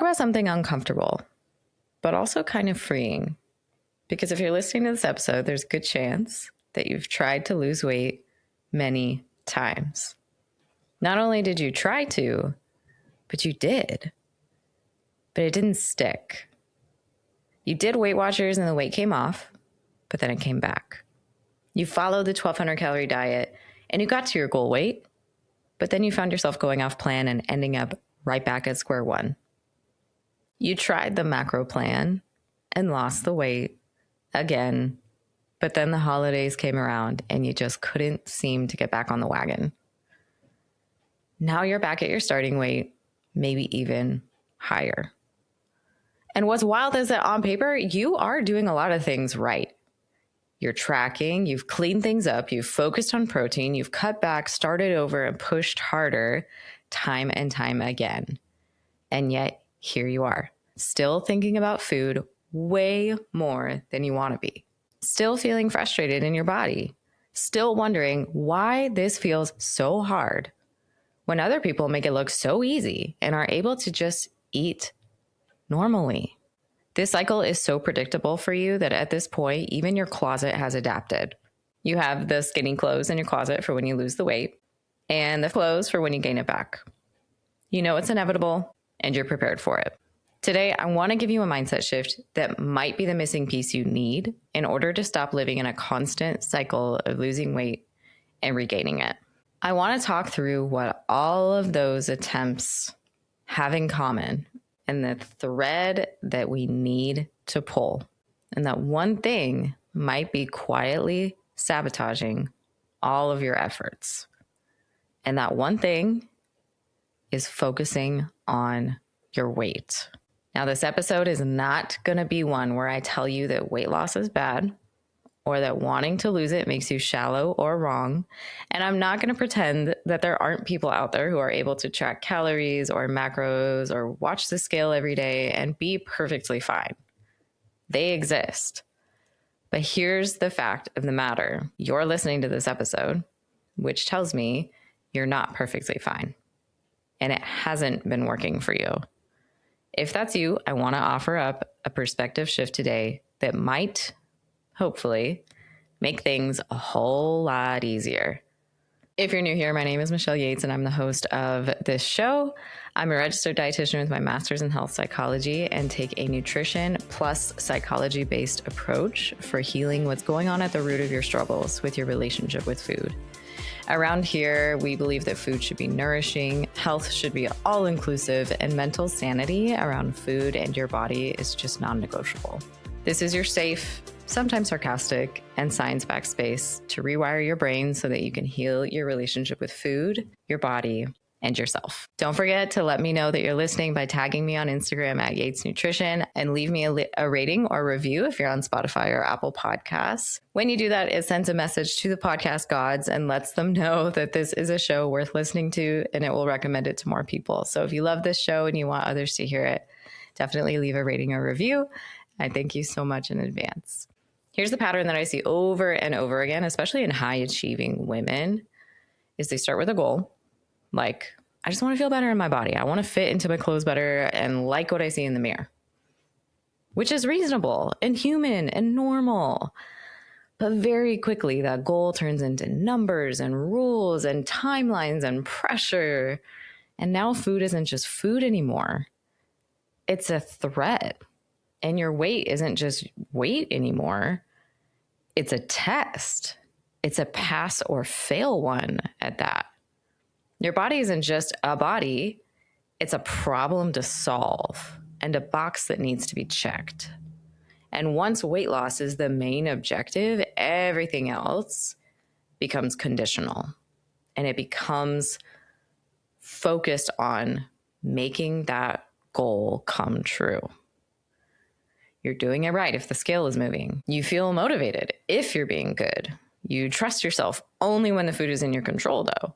talk about something uncomfortable, but also kind of freeing. Because if you're listening to this episode, there's a good chance that you've tried to lose weight many times. Not only did you try to, but you did. But it didn't stick. You did Weight Watchers and the weight came off, but then it came back. You followed the 1,200 calorie diet and you got to your goal weight, but then you found yourself going off plan and ending up right back at square one. You tried the macro plan and lost the weight again, but then the holidays came around and you just couldn't seem to get back on the wagon. Now you're back at your starting weight, maybe even higher. And what's wild is that on paper, you are doing a lot of things right. You're tracking, you've cleaned things up, you've focused on protein, you've cut back, started over, and pushed harder time and time again. And yet, here you are, still thinking about food way more than you want to be. Still feeling frustrated in your body. Still wondering why this feels so hard when other people make it look so easy and are able to just eat normally. This cycle is so predictable for you that at this point, even your closet has adapted. You have the skinny clothes in your closet for when you lose the weight and the clothes for when you gain it back. You know it's inevitable and you're prepared for it. Today, I want to give you a mindset shift that might be the missing piece you need in order to stop living in a constant cycle of losing weight and regaining it. I want to talk through what all of those attempts have in common and the thread that we need to pull. And that one thing might be quietly sabotaging all of your efforts. And that one thing is focusing on your weight. Now, this episode is not going to be one where I tell you that weight loss is bad or that wanting to lose it makes you shallow or wrong. And I'm not going to pretend that there aren't people out there who are able to track calories or macros or watch the scale every day and be perfectly fine. They exist. But here's the fact of the matter. You're listening to this episode, which tells me you're not perfectly fine. And it hasn't been working for you. If that's you, I want to offer up a perspective shift today that might, hopefully, make things a whole lot easier. If you're new here, my name is Michelle Yates and I'm the host of this show. I'm a registered dietitian with my master's in health psychology and take a nutrition plus psychology-based approach for healing what's going on at the root of your struggles with your relationship with food. Around here, we believe that food should be nourishing, health should be all-inclusive, and mental sanity around food and your body is just non-negotiable. This is your safe, sometimes sarcastic, and science-backed space to rewire your brain so that you can heal your relationship with food, your body, and yourself. Don't forget to let me know that you're listening by tagging me on Instagram at Yates Nutrition and leave me a rating or review if you're on Spotify or Apple Podcasts. When you do that, it sends a message to the podcast gods and lets them know that this is a show worth listening to and it will recommend it to more people. So if you love this show and you want others to hear it, definitely leave a rating or review. I thank you so much in advance. Here's the pattern that I see over and over again, especially in high achieving women, is they start with a goal. Like, I just want to feel better in my body. I want to fit into my clothes better and like what I see in the mirror, which is reasonable and human and normal. But very quickly, that goal turns into numbers and rules and timelines and pressure. And now food isn't just food anymore. It's a threat. And your weight isn't just weight anymore. It's a test. It's a pass or fail one at that. Your body isn't just a body, it's a problem to solve and a box that needs to be checked. And once weight loss is the main objective, everything else becomes conditional and it becomes focused on making that goal come true. You're doing it right if the scale is moving. You feel motivated if you're being good. You trust yourself only when the food is in your control, though.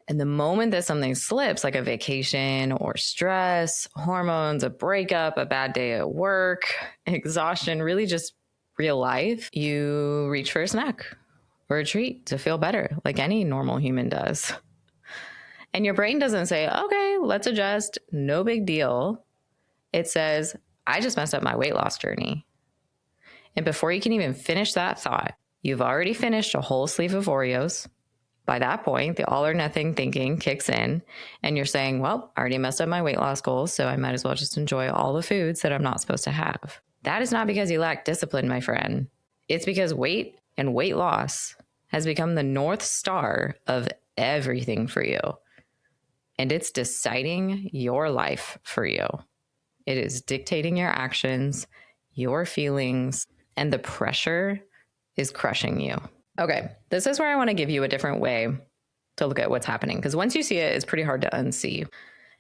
And the moment that something slips, like a vacation or stress, hormones, a breakup, a bad day at work, exhaustion, really just real life, you reach for a snack or a treat to feel better, like any normal human does. And your brain doesn't say, okay, let's adjust, no big deal. It says, I just messed up my weight loss journey. And before you can even finish that thought, you've already finished a whole sleeve of Oreos. By that point, the all or nothing thinking kicks in, and you're saying, well, I already messed up my weight loss goals, so I might as well just enjoy all the foods that I'm not supposed to have. That is not because you lack discipline, my friend. It's because weight and weight loss has become the North Star of everything for you. And it's deciding your life for you. It is dictating your actions, your feelings, and the pressure is crushing you. Okay, this is where I want to give you a different way to look at what's happening, because once you see it, it's pretty hard to unsee.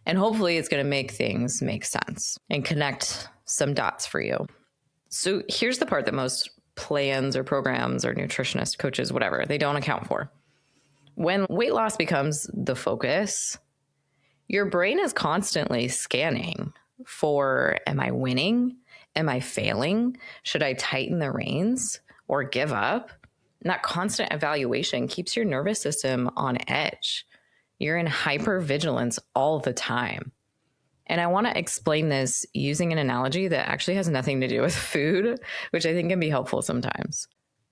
And hopefully it's going to make things make sense and connect some dots for you. So here's the part that most plans or programs or nutritionists, coaches, whatever, they don't account for. When weight loss becomes the focus, your brain is constantly scanning for, am I winning? Am I failing? Should I tighten the reins or give up? And that constant evaluation keeps your nervous system on edge. You're in hypervigilance all the time. And I want to explain this using an analogy that actually has nothing to do with food, which I think can be helpful sometimes.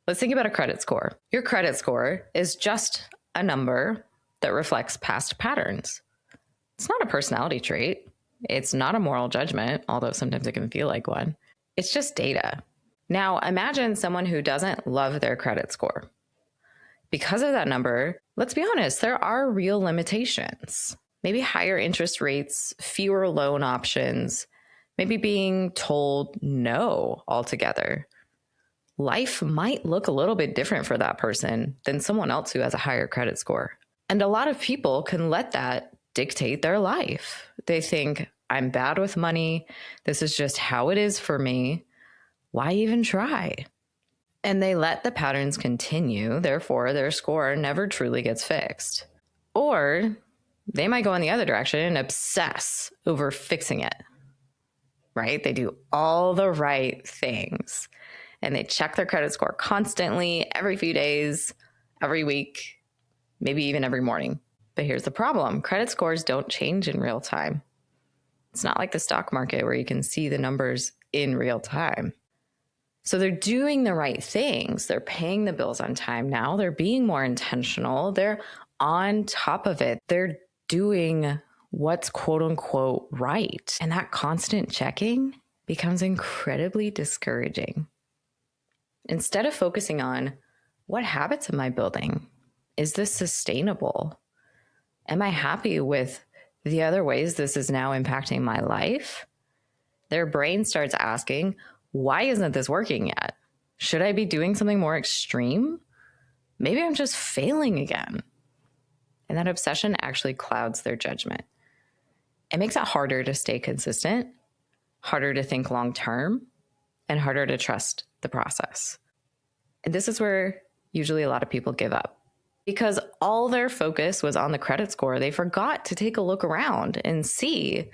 Let's think about a credit score. Your credit score is just a number that reflects past patterns. It's not a personality trait. It's not a moral judgment, although sometimes it can feel like one. It's just data. Now, imagine someone who doesn't love their credit score. Because of that number, let's be honest, there are real limitations. Maybe higher interest rates, fewer loan options, maybe being told no altogether. Life might look a little bit different for that person than someone else who has a higher credit score. And a lot of people can let that dictate their life. They think, I'm bad with money. This is just how it is for me. Why even try? And they let the patterns continue. Therefore, their score never truly gets fixed. Or they might go in the other direction and obsess over fixing it, right? They do all the right things and they check their credit score constantly, every few days, every week, maybe even every morning. But here's the problem. Credit scores don't change in real time. It's not like the stock market where you can see the numbers in real time. So they're doing the right things. They're paying the bills on time now. They're being more intentional. They're on top of it. They're doing what's quote unquote right. And that constant checking becomes incredibly discouraging. Instead of focusing on what habits am I building? Is this sustainable? Am I happy with the other ways this is now impacting my life? Their brain starts asking, why isn't this working yet? Should I be doing something more extreme? Maybe I'm just failing again. And that obsession actually clouds their judgment. It makes it harder to stay consistent, harder to think long term, and harder to trust the process. And this is where usually a lot of people give up. Because all their focus was on the credit score, they forgot to take a look around and see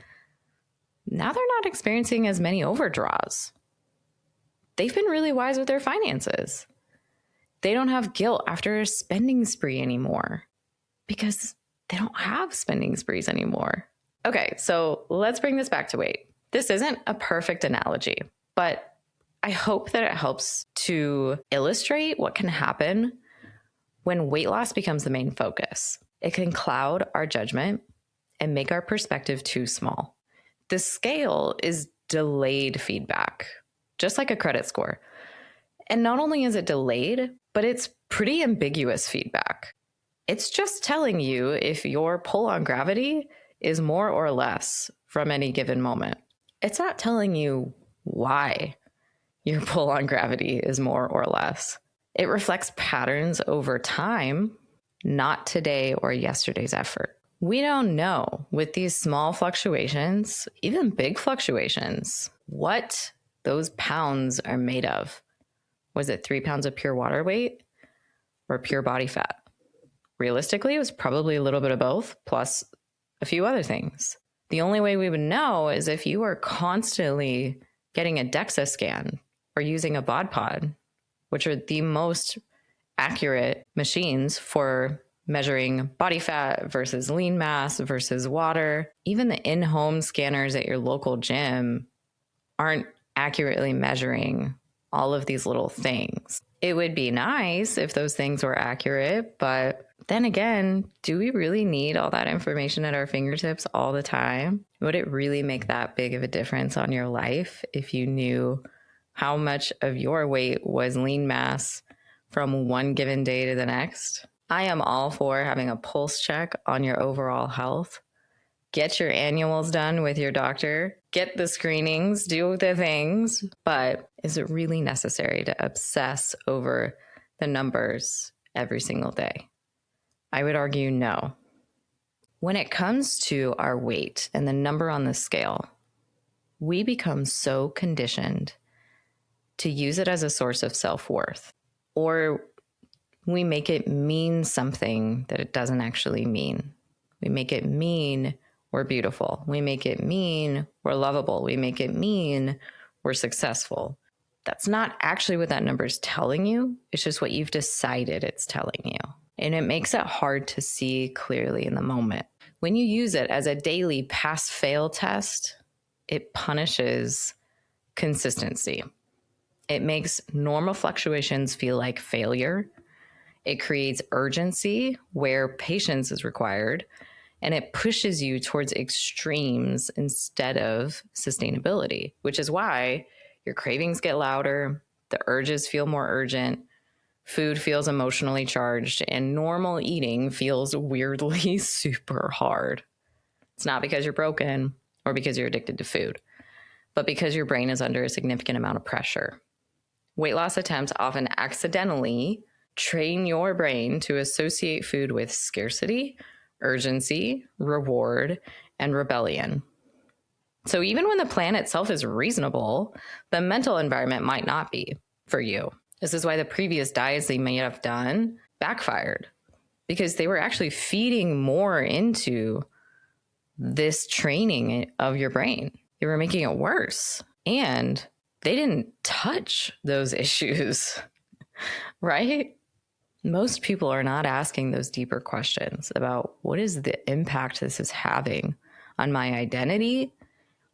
now they're not experiencing as many overdraws. They've been really wise with their finances. They don't have guilt after a spending spree anymore because they don't have spending sprees anymore. Okay, so let's bring this back to weight. This isn't a perfect analogy, but I hope that it helps to illustrate what can happen when weight loss becomes the main focus. It can cloud our judgment and make our perspective too small. The scale is delayed feedback, just like a credit score. And not only is it delayed, but it's pretty ambiguous feedback. It's just telling you if your pull on gravity is more or less from any given moment. It's not telling you why your pull on gravity is more or less. It reflects patterns over time, not today or yesterday's effort. We don't know with these small fluctuations, even big fluctuations, what those pounds are made of. Was it 3 pounds of pure water weight or pure body fat? Realistically, it was probably a little bit of both, plus a few other things. The only way we would know is if you are constantly getting a DEXA scan or using a bod pod, which are the most accurate machines for measuring body fat versus lean mass versus water. Even the in-home scanners at your local gym aren't accurately measuring all of these little things. It would be nice if those things were accurate, but then again, do we really need all that information at our fingertips all the time? Would it really make that big of a difference on your life if you knew how much of your weight was lean mass from one given day to the next? I am all for having a pulse check on your overall health. Get your annuals done with your doctor, get the screenings, do the things, but is it really necessary to obsess over the numbers every single day? I would argue no. When it comes to our weight and the number on the scale, we become so conditioned to use it as a source of self-worth, or we make it mean something that it doesn't actually mean. We make it mean we're beautiful. We make it mean we're lovable. We make it mean we're successful. That's not actually what that number is telling you. It's just what you've decided it's telling you. And it makes it hard to see clearly in the moment. When you use it as a daily pass-fail test, it punishes consistency. It makes normal fluctuations feel like failure. It creates urgency where patience is required. And it pushes you towards extremes instead of sustainability, which is why your cravings get louder, the urges feel more urgent, food feels emotionally charged, and normal eating feels weirdly super hard. It's not because you're broken or because you're addicted to food, but because your brain is under a significant amount of pressure. Weight loss attempts often accidentally train your brain to associate food with scarcity, urgency, reward, and rebellion. So even when the plan itself is reasonable, the mental environment might not be for you. This is why the previous diets they may have done backfired, because they were actually feeding more into this training of your brain. They were making it worse, and they didn't touch those issues, right? Most people are not asking those deeper questions about what is the impact this is having on my identity,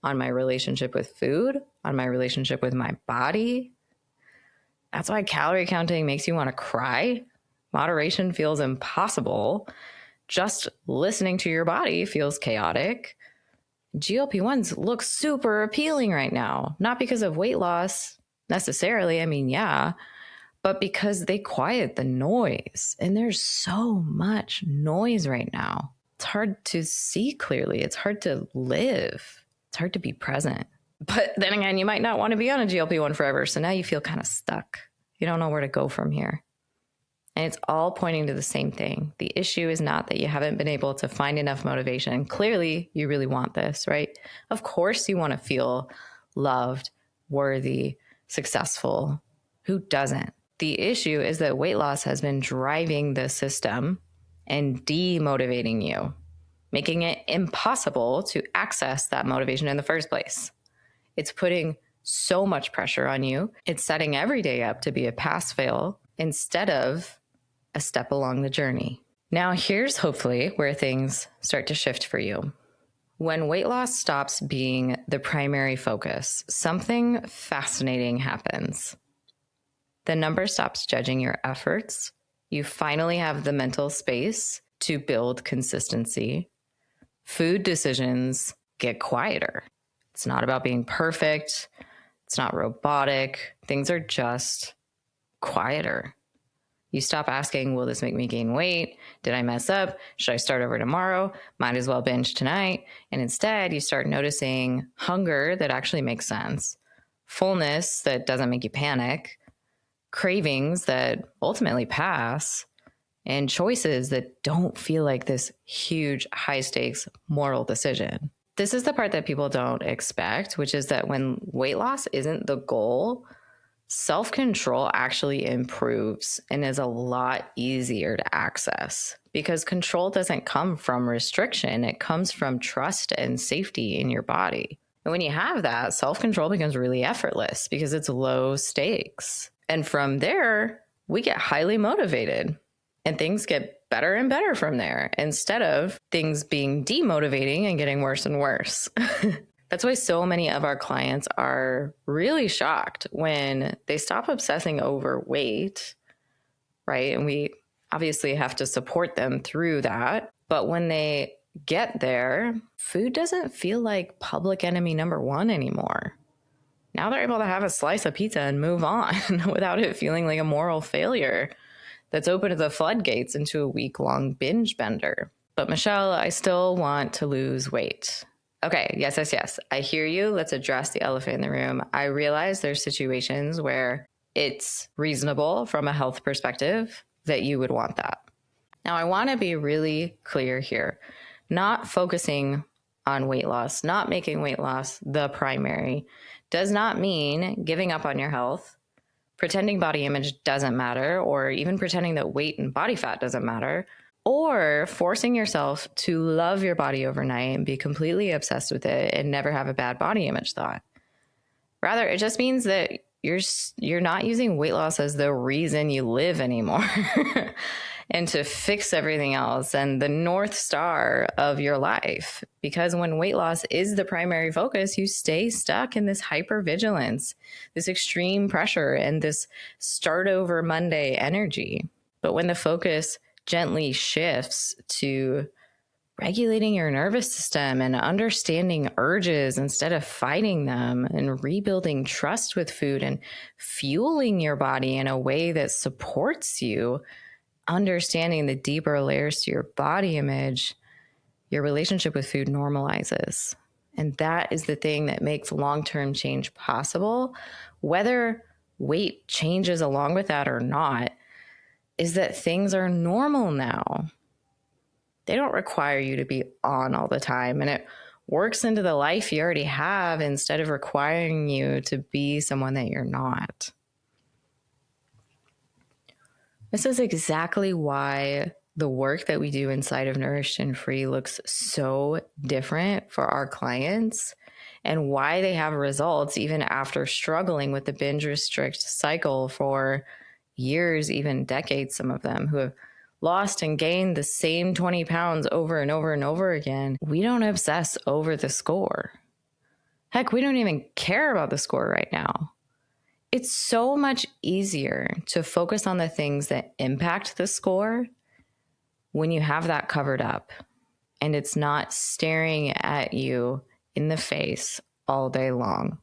on my relationship with food, on my relationship with my body. That's why calorie counting makes you want to cry. Moderation feels impossible. Just listening to your body feels chaotic. GLP-1s look super appealing right now, not because of weight loss necessarily. I mean, yeah, but because they quiet the noise. And there's so much noise right now. It's hard to see clearly. It's hard to live. It's hard to be present. But then again, you might not want to be on a GLP-1 forever. So now you feel kind of stuck. You don't know where to go from here. And it's all pointing to the same thing. The issue is not that you haven't been able to find enough motivation. Clearly, you really want this, right? Of course, you want to feel loved, worthy, successful. Who doesn't? The issue is that weight loss has been driving the system and demotivating you, making it impossible to access that motivation in the first place. It's putting so much pressure on you. It's setting every day up to be a pass-fail instead of a step along the journey. Now, here's hopefully where things start to shift for you. When weight loss stops being the primary focus, something fascinating happens. The number stops judging your efforts. You finally have the mental space to build consistency. Food decisions get quieter. It's not about being perfect. It's not robotic. Things are just quieter. You stop asking, will this make me gain weight? Did I mess up? Should I start over tomorrow? Might as well binge tonight. And instead, you start noticing hunger that actually makes sense, fullness that doesn't make you panic, cravings that ultimately pass, and choices that don't feel like this huge, high-stakes moral decision. This is the part that people don't expect, which is that when weight loss isn't the goal, self-control actually improves and is a lot easier to access, because control doesn't come from restriction. It comes from trust and safety in your body. And when you have that, self-control becomes really effortless because it's low stakes. And from there, we get highly motivated. And things get better and better from there instead of things being demotivating and getting worse and worse. That's why so many of our clients are really shocked when they stop obsessing over weight, right? And we obviously have to support them through that. But when they get there, food doesn't feel like public enemy number one anymore. Now they're able to have a slice of pizza and move on without it feeling like a moral failure that's opened the floodgates into a week-long binge bender. But Michelle, I still want to lose weight. Okay, yes. I hear you. Let's address the elephant in the room. I realize there's situations where it's reasonable from a health perspective that you would want that. Now, I want to be really clear here. Not focusing on weight loss, not making weight loss the primary, does not mean giving up on your health, pretending body image doesn't matter, or even pretending that weight and body fat doesn't matter, or forcing yourself to love your body overnight and be completely obsessed with it and never have a bad body image thought. Rather, it just means that you're not using weight loss as the reason you live anymore and to fix everything else and the North Star of your life. Because when weight loss is the primary focus, you stay stuck in this hypervigilance, this extreme pressure, and this start over Monday energy. But when the focus gently shifts to regulating your nervous system and understanding urges instead of fighting them, and rebuilding trust with food and fueling your body in a way that supports you, understanding the deeper layers to your body image, your relationship with food normalizes. And that is the thing that makes long-term change possible. Whether weight changes along with that or not, is that things are normal now. They don't require you to be on all the time, and it works into the life you already have instead of requiring you to be someone that you're not. This is exactly why the work that we do inside of Nourished and Free looks so different for our clients, and why they have results even after struggling with the binge restrict cycle for years, even decades, some of them who have lost and gained the same 20 pounds over and over and over again. We don't obsess over the score. Heck, we don't even care about the score right now. It's so much easier to focus on the things that impact the score when you have that covered up and it's not staring at you in the face all day long,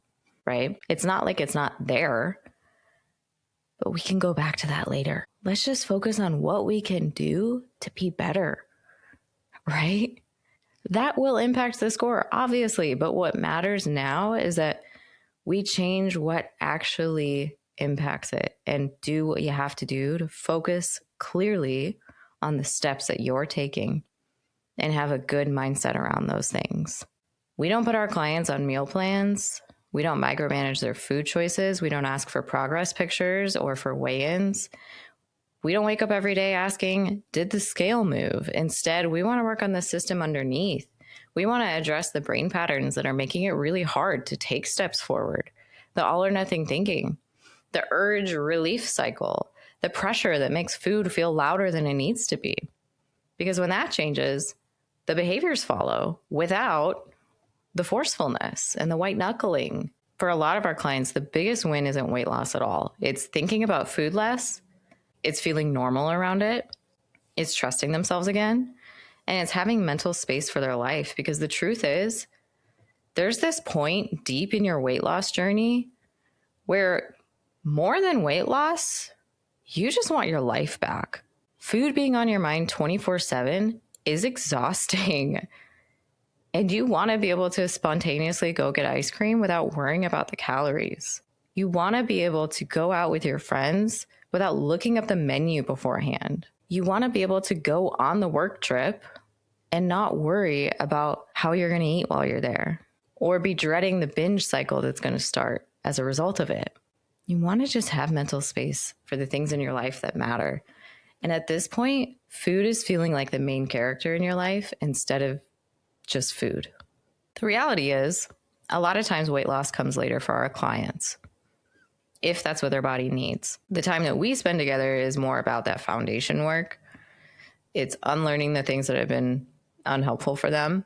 right? It's not like it's not there, but we can go back to that later. Let's just focus on what we can do to be better, right? That will impact the score, obviously, but what matters now is that we change what actually impacts it and do what you have to do to focus clearly on the steps that you're taking and have a good mindset around those things. We don't put our clients on meal plans. We don't micromanage their food choices. We don't ask for progress pictures or for weigh-ins. We don't wake up every day asking, did the scale move? Instead, we want to work on the system underneath. We want to address the brain patterns that are making it really hard to take steps forward. The all or nothing thinking, the urge relief cycle, the pressure that makes food feel louder than it needs to be. Because when that changes, the behaviors follow without the forcefulness and the white knuckling. For a lot of our clients, the biggest win isn't weight loss at all. It's thinking about food less. It's feeling normal around it. It's trusting themselves again. And it's having mental space for their life. Because the truth is, there's this point deep in your weight loss journey where more than weight loss, you just want your life back. Food being on your mind 24/7 is exhausting. And you want to be able to spontaneously go get ice cream without worrying about the calories. You want to be able to go out with your friends without looking up the menu beforehand. You want to be able to go on the work trip and not worry about how you're going to eat while you're there, or be dreading the binge cycle that's going to start as a result of it. You want to just have mental space for the things in your life that matter. And at this point, food is feeling like the main character in your life instead of just food. The reality is, a lot of times weight loss comes later for our clients, if that's what their body needs. The time that we spend together is more about that foundation work, It's unlearning the things that have been unhelpful for them,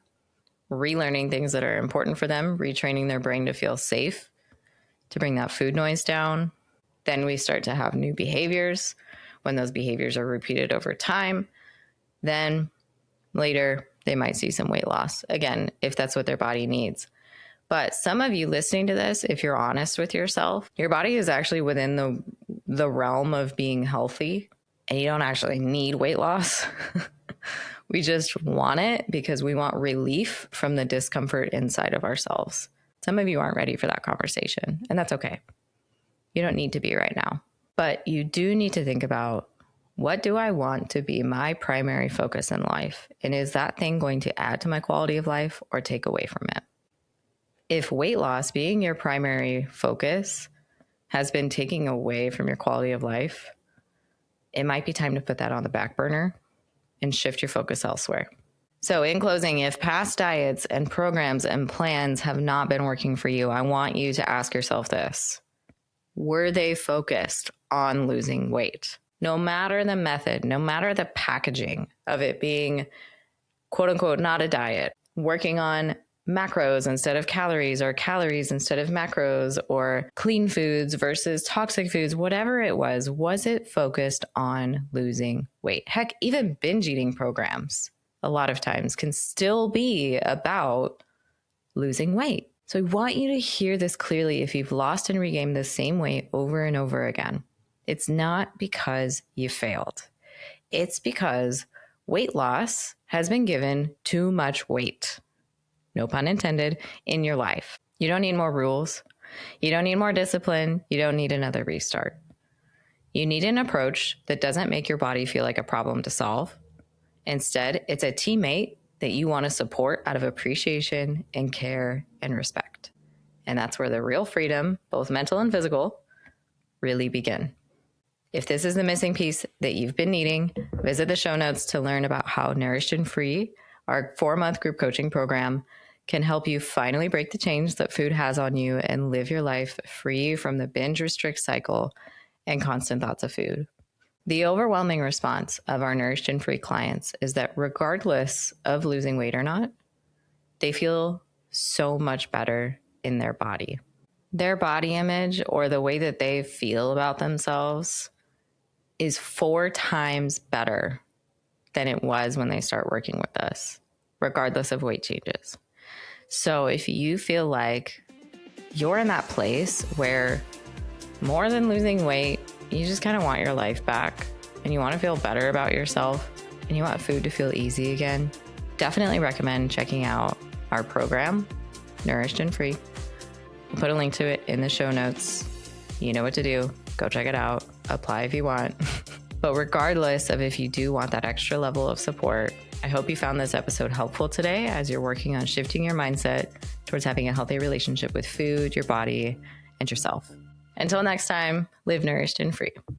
relearning things that are important for them, retraining their brain to feel safe, to bring that food noise down. Then we start to have new behaviors. When those behaviors are repeated over time, then later they might see some weight loss. Again, if that's what their body needs. But some of you listening to this, if you're honest with yourself, your body is actually within the realm of being healthy, and you don't actually need weight loss. We just want it because we want relief from the discomfort inside of ourselves. Some of you aren't ready for that conversation, and that's okay. You don't need to be right now. But you do need to think about, what do I want to be my primary focus in life? And is that thing going to add to my quality of life or take away from it? If weight loss being your primary focus has been taking away from your quality of life, it might be time to put that on the back burner and shift your focus elsewhere. So in closing, if past diets and programs and plans have not been working for you, I want you to ask yourself this. Were they focused on losing weight? No matter the method, no matter the packaging of it being quote unquote not a diet, working on macros instead of calories, or calories instead of macros, or clean foods versus toxic foods, whatever it was it focused on losing weight? Heck, even binge eating programs a lot of times can still be about losing weight. So I want you to hear this clearly. If you've lost and regained the same weight over and over again, it's not because you failed. It's because weight loss has been given too much weight, no pun intended, in your life. You don't need more rules. You don't need more discipline. You don't need another restart. You need an approach that doesn't make your body feel like a problem to solve. Instead, it's a teammate that you want to support out of appreciation and care and respect. And that's where the real freedom, both mental and physical, really begin. If this is the missing piece that you've been needing, visit the show notes to learn about how Nourished and Free, our 4-month group coaching program, can help you finally break the chains that food has on you and live your life free from the binge restrict cycle and constant thoughts of food. The overwhelming response of our Nourished and Free clients is that regardless of losing weight or not, they feel so much better in their body. Their body image, or the way that they feel about themselves, is 4 times better than it was when they start working with us, regardless of weight changes. So if you feel like you're in that place where more than losing weight, you just kind of want your life back and you want to feel better about yourself and you want food to feel easy again, definitely recommend checking out our program, Nourished and Free. We'll put a link to it in the show notes. You know what to do. Go check it out. Apply if you want. But regardless of if you do want that extra level of support, I hope you found this episode helpful today as you're working on shifting your mindset towards having a healthy relationship with food, your body, and yourself. Until next time, live nourished and free.